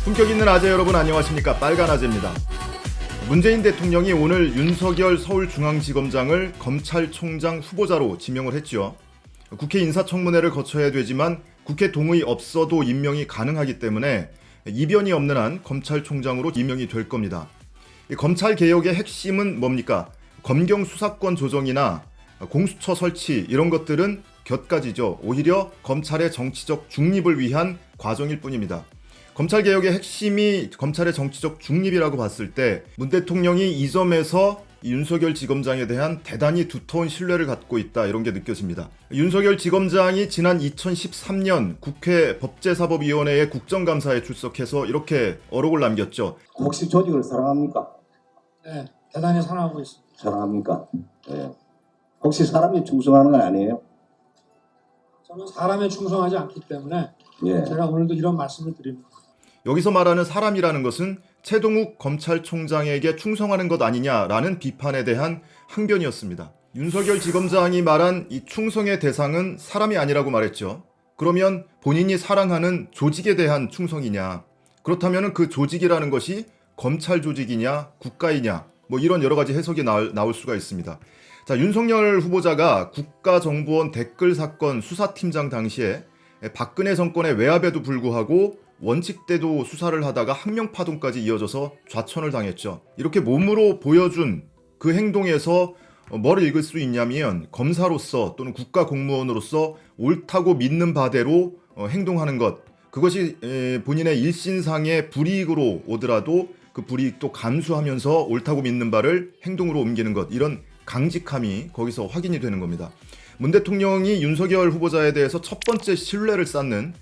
품격 있는 아재 여러분 안녕하십니까? 빨간 아재입니다. 문재인 대통령이 오늘 윤석열 서울중앙지검장을 검찰총장 후보자로 지명을 했죠. 국회 인사청문회를 거쳐야 되지만 국회 동의 없어도 임명이 가능하기 때문에 이변이 없는 한 검찰총장으로 임명이 될 겁니다. 검찰개혁의 핵심은 뭡니까? 검경 수사권 조정이나 공수처 설치 이런 것들은 곁가지죠. 오히려 검찰의 정치적 중립을 위한 과정일 뿐입니다. 검찰개혁의 핵심이 검찰의 정치적 중립이라고 봤을 때 문 대통령이 이 점에서 윤석열 지검장에 대한 대단히 두터운 신뢰를 갖고 있다, 이런 게 느껴집니다. 윤석열 지검장이 지난 2013년 국회 법제사법위원회의 국정감사에 출석해서 이렇게 어록을 남겼죠. 혹시 조직을 사랑합니까? 네, 대단히 사랑하고 있습니다. 사랑합니까? 네. 혹시 사람이 충성하는 건 아니에요? 저는 사람에 충성하지 않기 때문에 예. 제가 오늘도 이런 말씀을 드립니다. 여기서 말하는 사람이라는 것은 최동욱 검찰총장에게 충성하는 것 아니냐라는 비판에 대한 항변이었습니다. 윤석열 지검장이 말한 이 충성의 대상은 사람이 아니라고 말했죠. 그러면 본인이 사랑하는 조직에 대한 충성이냐? 그렇다면 그 조직이라는 것이 검찰 조직이냐, 국가이냐, 뭐 이런 여러 가지 해석이 나올 수가 있습니다. 자, 윤석열 후보자가 국가정보원 댓글 사건 수사팀장 당시에 박근혜 정권의 외압에도 불구하고 원칙대로 수사를 하다가 항명파동까지 이어져서 좌천을 당했죠. 이렇게 몸으로 보여준 그 행동에서 뭘 읽을 수 있냐면 검사로서 또는 국가공무원으로서 옳다고 믿는 바대로 행동하는 것, 그것이 본인의 일신상의 불이익으로 오더라도 그 불이익도 감수하면서 옳다고 믿는 바를 행동으로 옮기는 것, 이런 강직함이 거기서 확인이 되는 겁니다. 문 대통령이 윤석열 후보자에 대해서 첫 번째 신뢰를 쌓는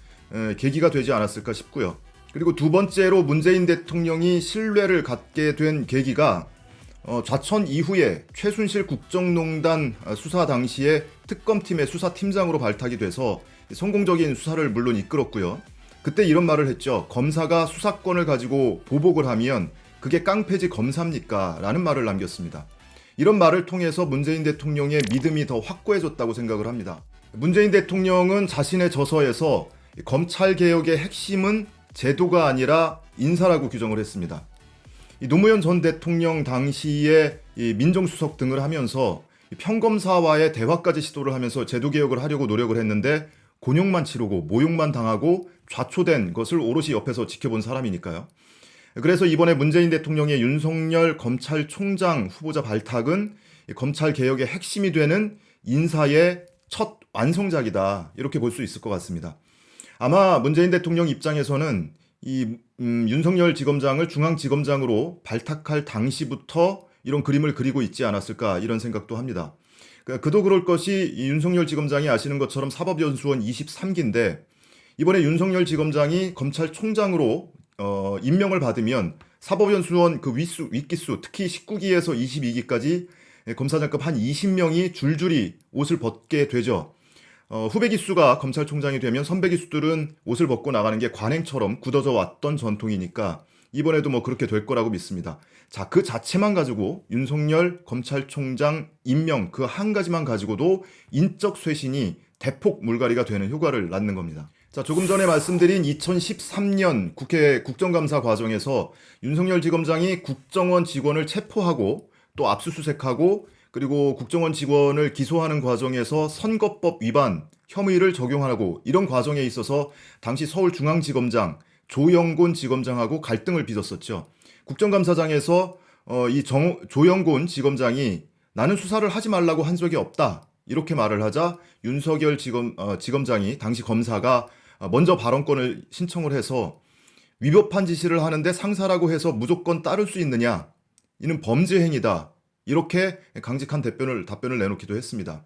계기가 되지 않았을까 싶고요. 그리고 두 번째로 문재인 대통령이 신뢰를 갖게 된 계기가 좌천 이후에 최순실 국정농단 수사 당시에 특검팀의 수사팀장으로 발탁이 돼서 성공적인 수사를 물론 이끌었고요. 그때 이런 말을 했죠. 검사가 수사권을 가지고 보복을 하면 그게 깡패지 검사입니까? 라는 말을 남겼습니다. 이런 말을 통해서 문재인 대통령의 믿음이 더 확고해졌다고 생각을 합니다. 문재인 대통령은 자신의 저서에서 검찰개혁의 핵심은 제도가 아니라 인사라고 규정을 했습니다. 노무현 전 대통령 당시에 민정수석 등을 하면서 평검사와의 대화까지 시도를 하면서 제도개혁을 하려고 노력을 했는데 곤욕만 치르고 모욕만 당하고 좌초된 것을 오롯이 옆에서 지켜본 사람이니까요. 그래서 이번에 문재인 대통령의 윤석열 검찰총장 후보자 발탁은 검찰개혁의 핵심이 되는 인사의 첫 완성작이다, 이렇게 볼 수 있을 것 같습니다. 아마 문재인 대통령 입장에서는 이 윤석열 지검장을 중앙지검장으로 발탁할 당시부터 이런 그림을 그리고 있지 않았을까, 이런 생각도 합니다. 그도 그럴 것이 이 윤석열 지검장이 아시는 것처럼 사법연수원 23기인데 이번에 윤석열 지검장이 검찰총장으로 임명을 받으면 사법연수원 그 윗기수 특히 19기에서 22기까지 검사장급 한 20명이 줄줄이 옷을 벗게 되죠. 후배 기수가 검찰총장이 되면 선배 기수들은 옷을 벗고 나가는 게 관행처럼 굳어져 왔던 전통이니까 이번에도 뭐 그렇게 될 거라고 믿습니다. 자, 그 자체만 가지고 윤석열 검찰총장 임명 그 한 가지만 가지고도 인적 쇄신이 대폭 물갈이가 되는 효과를 낳는 겁니다. 자, 조금 전에 말씀드린 2013년 국회 국정감사 과정에서 윤석열 지검장이 국정원 직원을 체포하고 또 압수수색하고 그리고 국정원 직원을 기소하는 과정에서 선거법 위반 혐의를 적용하고 이런 과정에 있어서 당시 서울중앙지검장 조영곤 지검장하고 갈등을 빚었었죠. 국정감사장에서 조영곤 지검장이 나는 수사를 하지 말라고 한 적이 없다, 이렇게 말을 하자 윤석열 지검장이 당시 검사가 먼저 발언권을 신청을 해서 위법한 지시를 하는데 상사라고 해서 무조건 따를 수 있느냐, 이는 범죄 행위다, 이렇게 강직한 답변을 내놓기도 했습니다.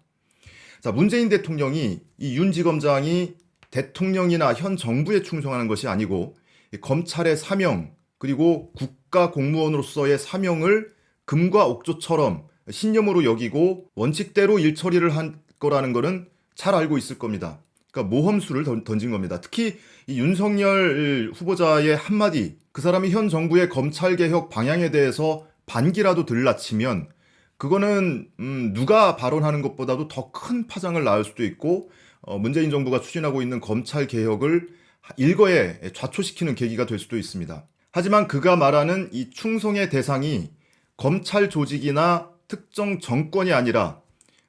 자, 문재인 대통령이 이 윤 지검장이 대통령이나 현 정부에 충성하는 것이 아니고 검찰의 사명 그리고 국가 공무원으로서의 사명을 금과 옥조처럼 신념으로 여기고 원칙대로 일 처리를 한 거라는 것은 잘 알고 있을 겁니다. 그러니까 모험수를 던진 겁니다. 특히 이 윤석열 후보자의 한마디, 그 사람이 현 정부의 검찰개혁 방향에 대해서 반기라도 들라치면 그거는 누가 발언하는 것보다도 더 큰 파장을 낳을 수도 있고 문재인 정부가 추진하고 있는 검찰개혁을 일거에 좌초시키는 계기가 될 수도 있습니다. 하지만 그가 말하는 이 충성의 대상이 검찰 조직이나 특정 정권이 아니라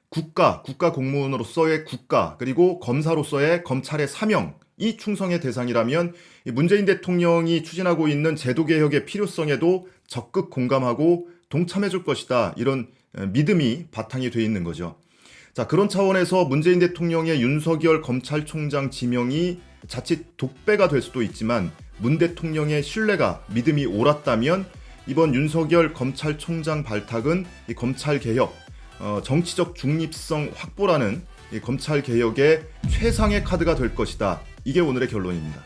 국가 공무원으로서의 국가, 그리고 검사로서의 검찰의 사명, 이 충성의 대상이라면 문재인 대통령이 추진하고 있는 제도개혁의 필요성에도 적극 공감하고 동참해줄 것이다. 이런 믿음이 바탕이 돼 있는 거죠. 자, 그런 차원에서 문재인 대통령의 윤석열 검찰총장 지명이 자칫 독배가 될 수도 있지만 문 대통령의 신뢰가 믿음이 옳았다면 이번 윤석열 검찰총장 발탁은 이 검찰개혁, 정치적 중립성 확보라는 이 검찰개혁의 최상의 카드가 될 것이다. 이게 오늘의 결론입니다.